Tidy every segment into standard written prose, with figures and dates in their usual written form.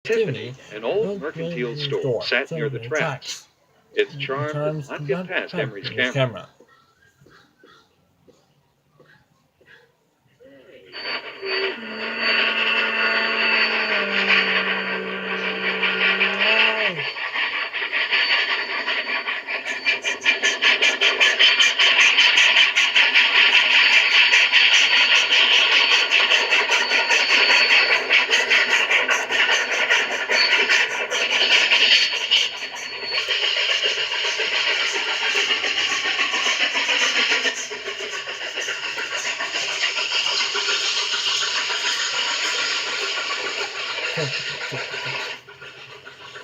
Tiffany, an old mercantile store, sat near the tracks. Its charm could not get past Emery's camera.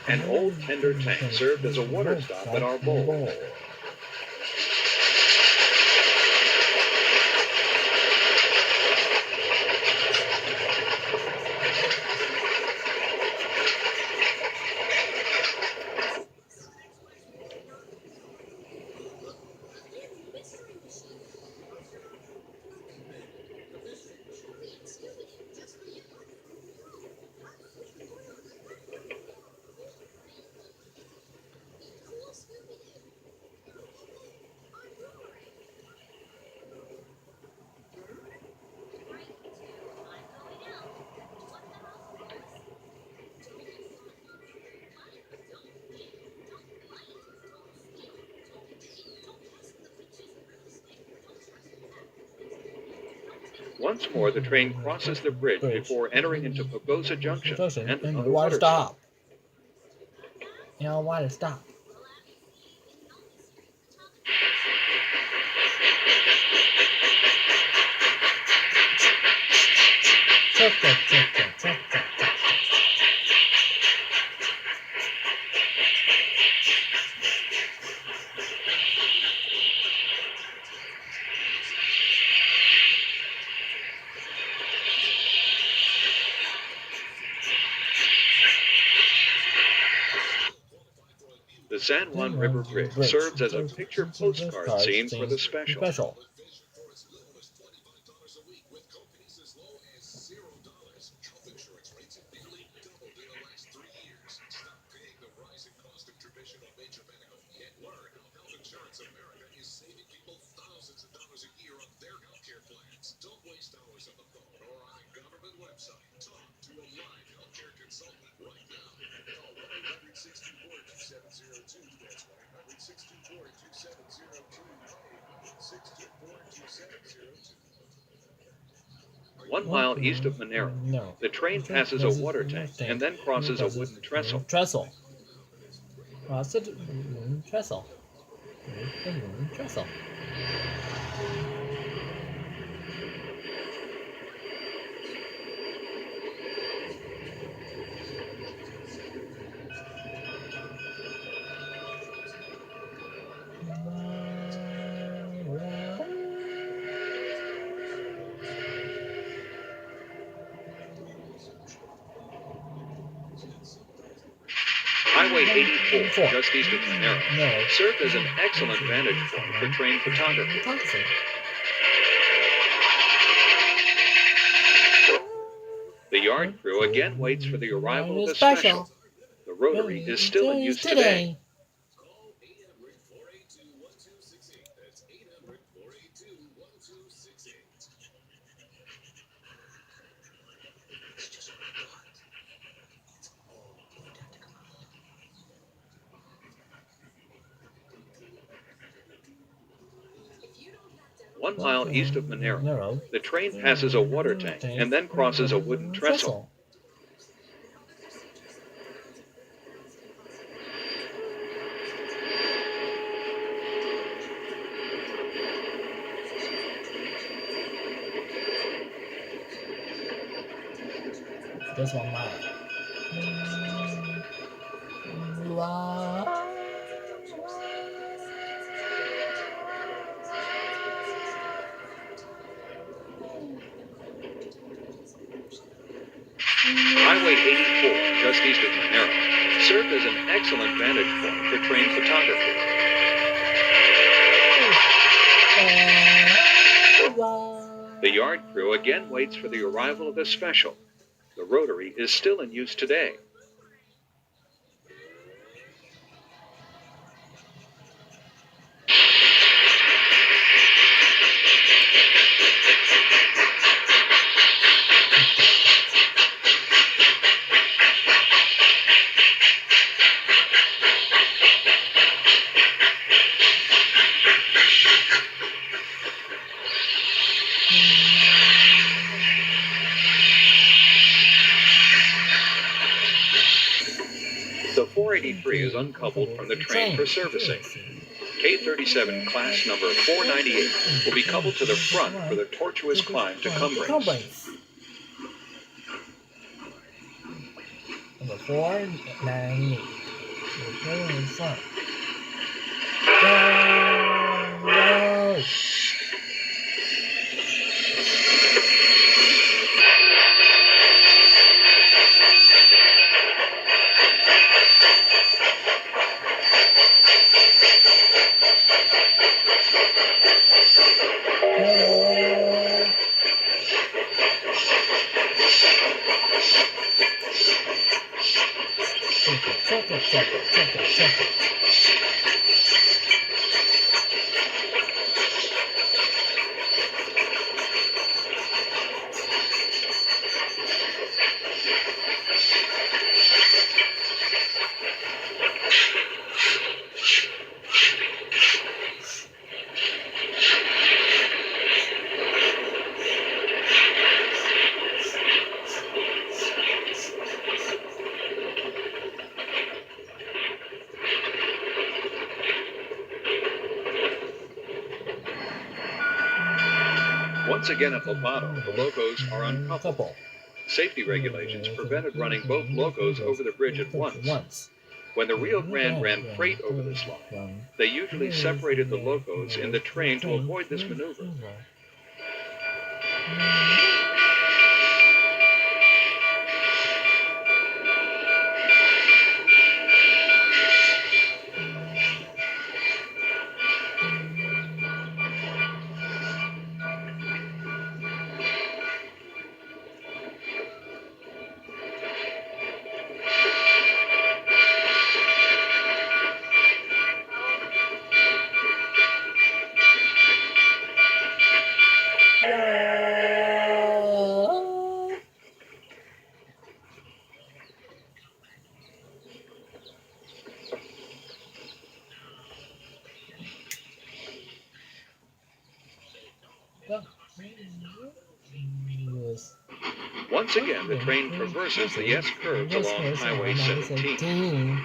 An old tender tank served as a water stop at our bowl. Once more, the train crosses the bridge before entering into Pagosa Junction and another water stop. Water stop. The San Juan River Bridge serves as a picture postcard scene for the special. One mile east of Monero, the train passes a water tank and then crosses a wooden trestle. Trestle. Highway 84, just east of Monero, served as an excellent vantage point for train photography. The yard crew again waits for the arrival of the special. The rotary is still in use today. One mile east of Monero, the train passes a water tank and then crosses a wooden trestle. Just 1 mile. Highway 84, just east of Monero, served as an excellent vantage point for train photography. The yard crew again waits for the arrival of the special. The rotary is still in use today. The 483 is uncoupled from the train for servicing. K-37 class number 498 will be coupled to the front for the tortuous climb to Cumbrace. Number 498. We're going in front. Whoa! Check it. Once again at Lobato, the locos are uncoupled. Safety regulations prevented running both locos over the bridge at once. When the Rio Grande ran freight over this line, they usually separated the locos in the train to avoid this maneuver. Once again, the train traverses the S curves along Highway 17.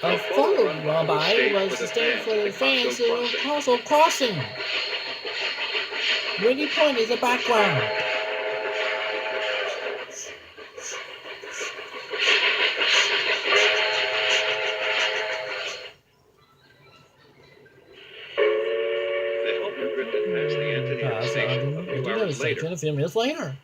A photo run-by was the stage for the fans also crossing. Windy Point is the background. The helper drifted past the Antonian station a few hours later. A few minutes later.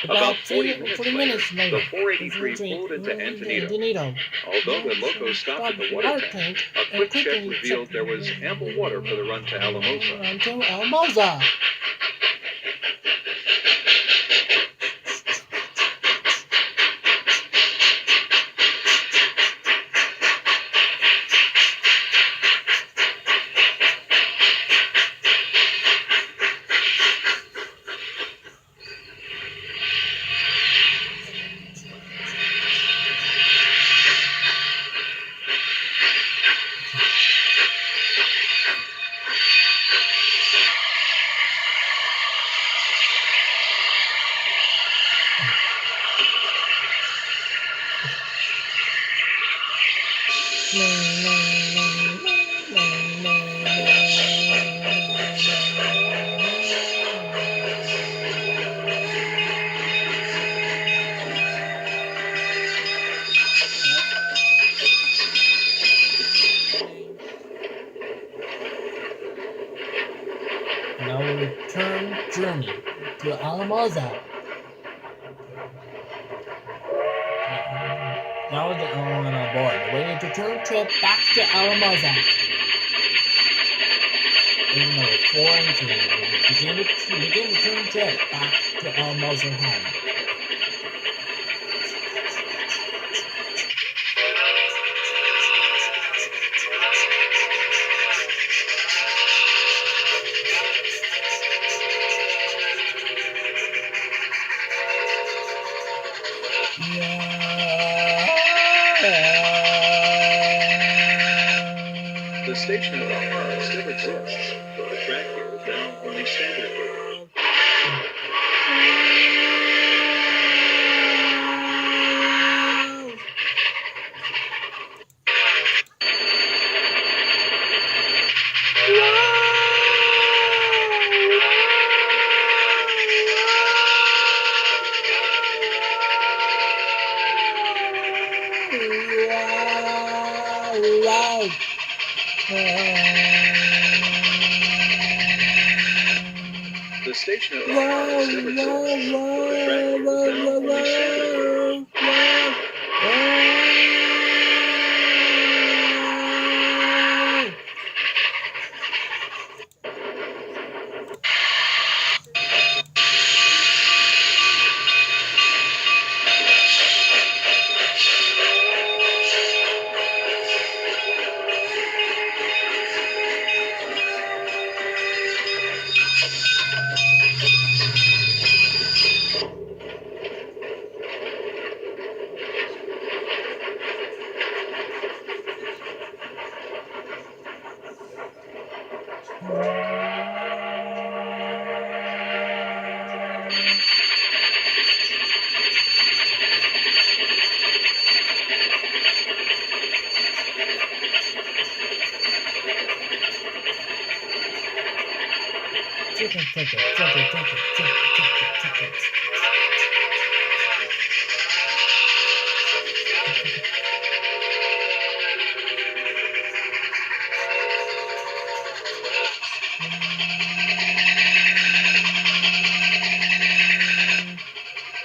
About 40 minutes later, the 483 pulled into Antonito. Although the loco stopped at the water tank, a quick check revealed there was ample water for the run to Alamosa. Now we return journey to Alamosa. Now we're on board, waiting to turn trip back to Alamosa. Engine number 4 and 2. Begin the turn trip back to Alamosa home. The station at Alhara still exists, but the track here is now only standard gauge. The station at Alhara still exists, but the track here is now only standard gauge.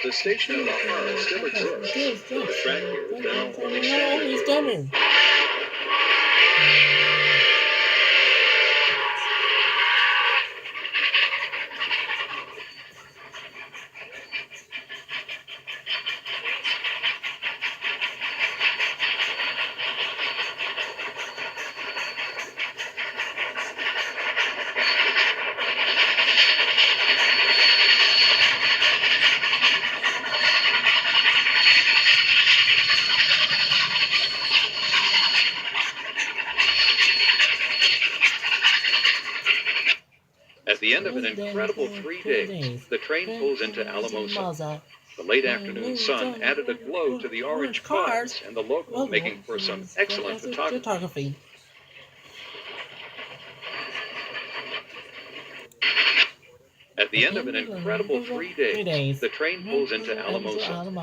The station at Alhara still exists, but the track here is now only standard gauge. At the end of an incredible 3 days, the train pulls into Alamosa. The late afternoon sun added a glow to the orange cars and the logo, making for some excellent photography. At the end of an incredible 3 days, the train pulls into Alamosa.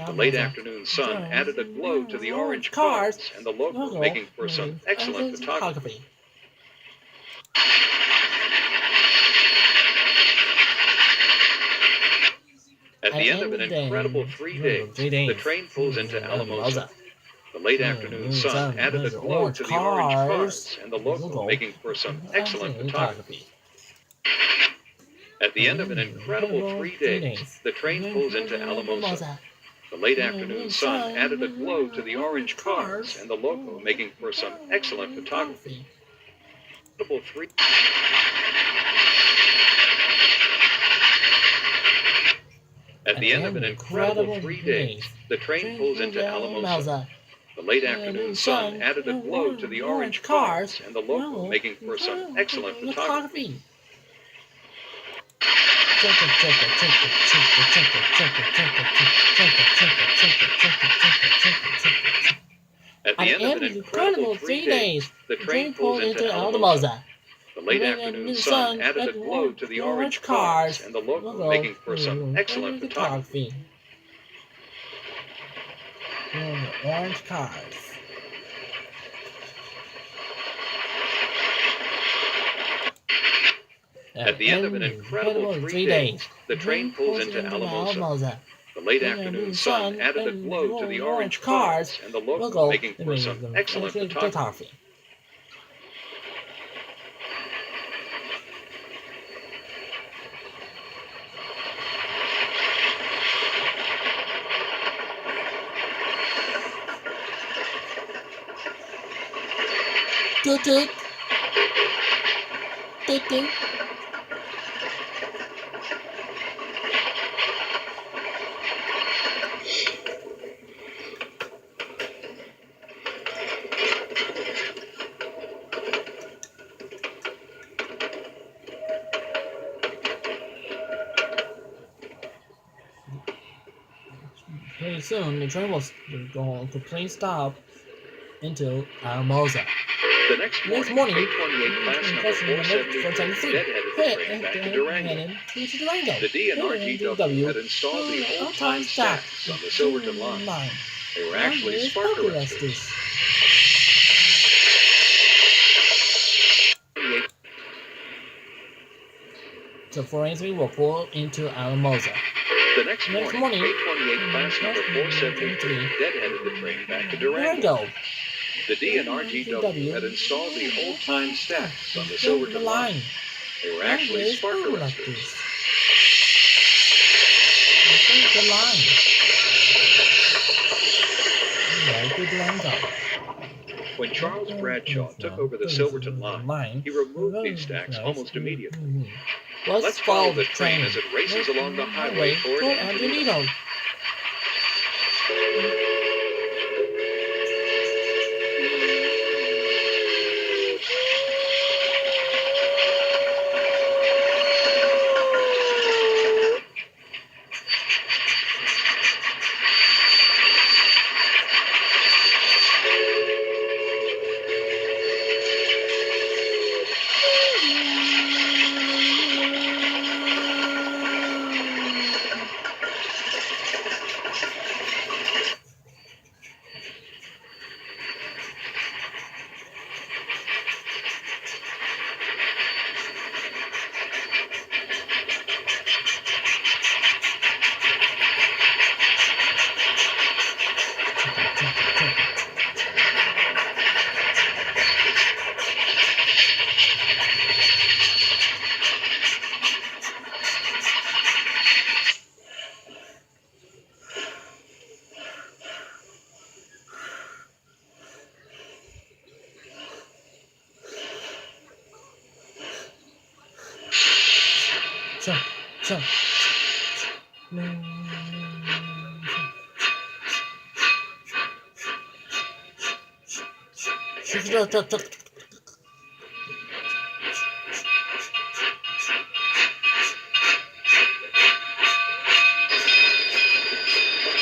The late afternoon sun added a glow to the orange cars and the logo, making for some excellent photography. At the end of an incredible 3 days, the train pulls into Alamosa. The late afternoon sun added a glow to the orange cars and the logo, making for some excellent photography. At the end of an incredible 3 days, the train pulls into Alamosa. The late afternoon sun added a glow to the orange cars and the logo, making for some excellent photography. At the end of an incredible 3 days, the train pulls into Alamosa. The late afternoon sun added a glow to the orange cars and the logo, making for some excellent photography. At the end of an incredible 3 days, the train pulls into Alamosa. The late afternoon sun added a glow to the orange cars and the logo, making for some excellent photography. Orange cars. At the end of an incredible 3 days, the train pulls into Alamosa. The late afternoon sun added a glow to the orange cars and the logo, making for some excellent photography. Toot toot. Toot toot. Pretty soon, the train was going to please stop into Alamosa. The next morning, K28 class number 473 dead-headed the train back to Durango. The D&RGW had installed the old-time stacks on the Silverton line. They were actually spark arresters. So 483 will pull into Alamosa. The next morning, K28 class number 473 dead-headed the train back to Durango. The D&RGW had installed the old-time stacks on the Silverton line. They were actually spark arresters. The line. When Charles Bradshaw took over the Silverton line, he removed these stacks almost immediately. Let's follow the train as it races along the highway toward Antonito.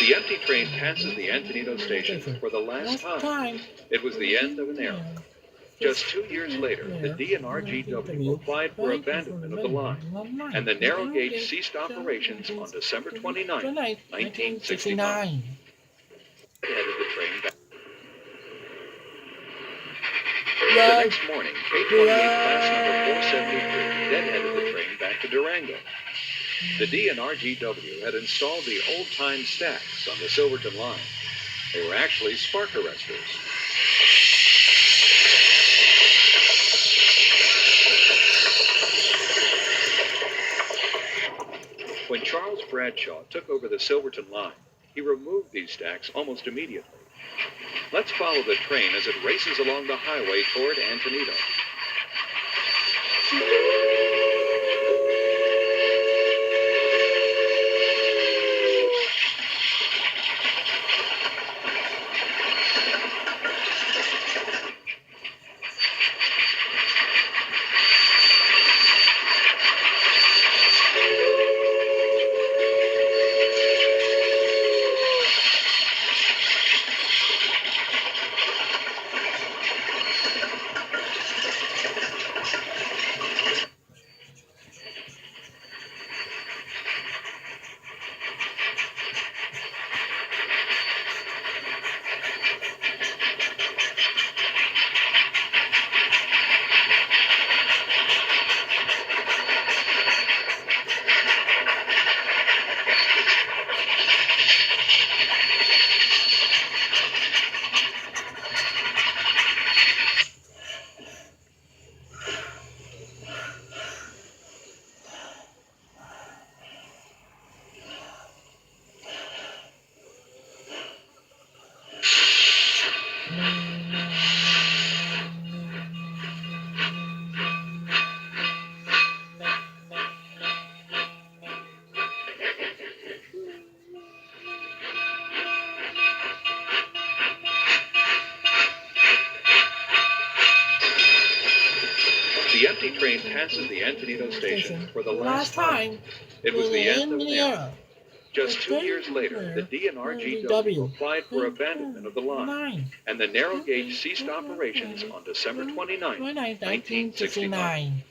The empty train passes the Antonito station for the last time. It was the end of an era. Just 2 years later, the D&RGW applied for abandonment of the line, and the narrow gauge ceased operations on December 29, 1969. Headed the train back. The next morning, K28 class number 473 dead-headed the train back to Durango. The D&RGW had installed the old-time stacks on the Silverton line. They were actually spark arresters. When Charles Bradshaw took over the Silverton line, he removed these stacks almost immediately. Let's follow the train as it races along the highway toward Antonito. The empty train passes the Antonino station for the last time. It was till the end of an era. era. Just 2 years later, the DNRGW applied for abandonment of the line, and the narrow gauge ceased operations on December 29, 1969.